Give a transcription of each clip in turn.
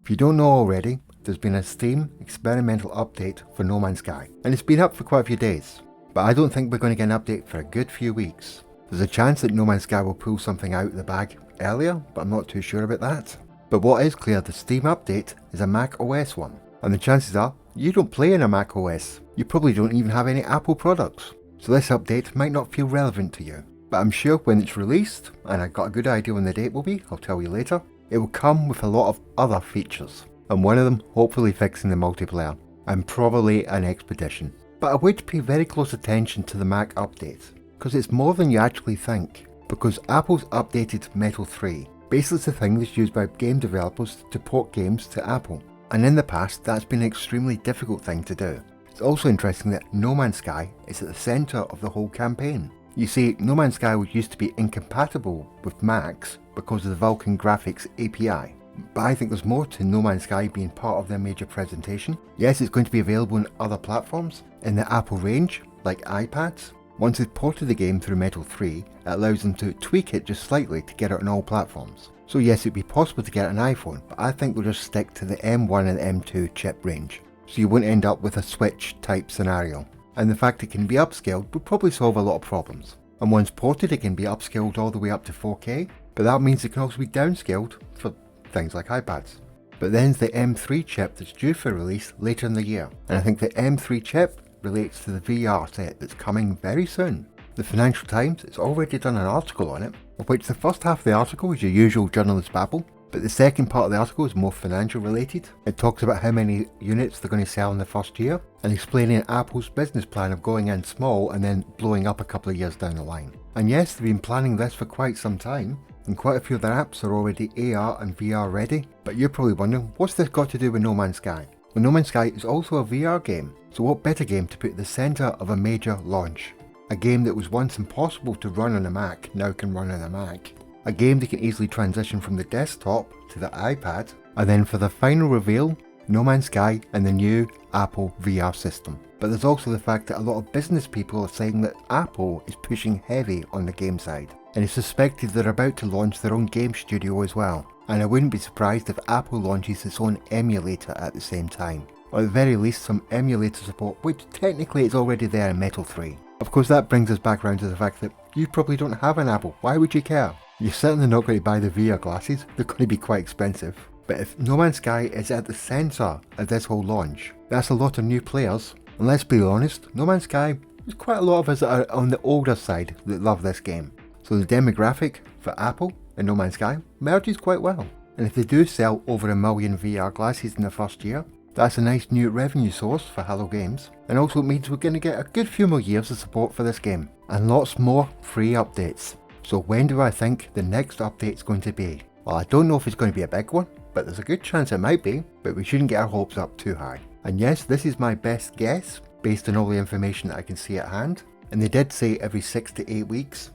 If you don't know already, there's been a Steam experimental update for No Man's Sky, and it's been up for quite a few days. But I don't think we're going to get an update for a good few weeks. There's a chance that No Man's Sky will pull something out of the bag earlier, but I'm not too sure about that. But what is clear, the Steam update is a Mac OS one, and the chances are you don't play in a Mac OS. You probably don't even have any Apple products. So this update might not feel relevant to you. But I'm sure when it's released, and I've got a good idea when the date will be, I'll tell you later, it will come with a lot of other features. And one of them hopefully fixing the multiplayer, and probably an expedition. But I would pay very close attention to the Mac update, because it's more than you actually think. Because Apple's updated Metal 3 basically is a thing that's used by game developers to port games to Apple. And in the past, that's been an extremely difficult thing to do. It's also interesting that No Man's Sky is at the centre of the whole campaign. You see, No Man's Sky used to be incompatible with Macs because of the Vulkan Graphics API. But I think there's more to No Man's Sky being part of their major presentation. Yes, it's going to be available on other platforms, in the Apple range, like iPads. Once they've ported the game through Metal 3, it allows them to tweak it just slightly to get it on all platforms. So yes, it'd be possible to get an iPhone, but I think they'll just stick to the M1 and M2 chip range. So you won't end up with a Switch type scenario. And the fact it can be upscaled will probably solve a lot of problems. And once ported, it can be upscaled all the way up to 4K, but that means it can also be downscaled for things like iPads. But then there's the M3 chip that's due for release later in the year, and I think the M3 chip relates to the VR set that's coming very soon. The Financial Times has already done an article on it, of which the first half of the article is your usual journalist babble, but the second part of the article is more financial related. It talks about how many units they're going to sell in the first year, and explaining Apple's business plan of going in small and then blowing up a couple of years down the line. And yes, they've been planning this for quite some time, and quite a few of their apps are already AR and VR ready, but you're probably wondering, what's this got to do with No Man's Sky? Well, No Man's Sky is also a VR game, so what better game to put at the centre of a major launch? A game that was once impossible to run on a Mac, now can run on a Mac. A game that can easily transition from the desktop to the iPad, and then for the final reveal, No Man's Sky and the new Apple VR system. But there's also the fact that a lot of business people are saying that Apple is pushing heavy on the game side, and it's suspected they're about to launch their own game studio as well. And I wouldn't be surprised if Apple launches its own emulator at the same time, or at the very least some emulator support, which technically is already there in Metal 3. Of course, that brings us back around to the fact that you probably don't have an Apple. Why would you care? You're certainly not going to buy the VR glasses, they're going to be quite expensive. But if No Man's Sky is at the centre of this whole launch, that's a lot of new players. And let's be honest, No Man's Sky, there's quite a lot of us that are on the older side that love this game. So the demographic for Apple and No Man's Sky merges quite well. And if they do sell over 1 million VR glasses in the first year, that's a nice new revenue source for Hello Games. And also it means we're going to get a good few more years of support for this game. And lots more free updates. So when do I think the next update's going to be? Well, I don't know if it's going to be a big one, but there's a good chance it might be, but we shouldn't get our hopes up too high. And yes, this is my best guess, based on all the information that I can see at hand. And they did say every 6 to 8 weeks.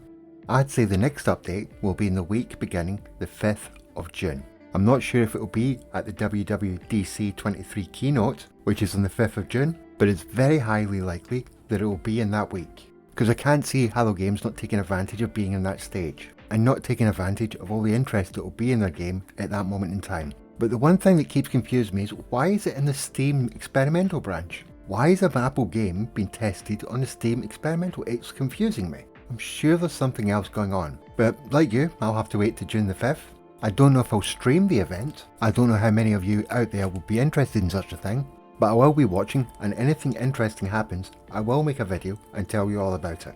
I'd say the next update will be in the week beginning the 5th of June. I'm not sure if it will be at the WWDC 23 keynote, which is on the 5th of June, but it's very highly likely that it will be in that week. Because I can't see Hello Games not taking advantage of being in that stage, and not taking advantage of all the interest that will be in their game at that moment in time. But the one thing that keeps confusing me is, why is it in the Steam experimental branch? Why is an Apple game being tested on the Steam experimental? It's confusing me. I'm sure there's something else going on. But like you, I'll have to wait to June the 5th. I don't know if I'll stream the event. I don't know how many of you out there will be interested in such a thing. But I will be watching, and anything interesting happens, I will make a video and tell you all about it.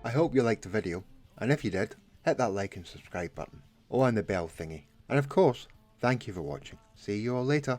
I hope you liked the video, and if you did, hit that like and subscribe button, or on the bell thingy. And of course, thank you for watching. See you all later.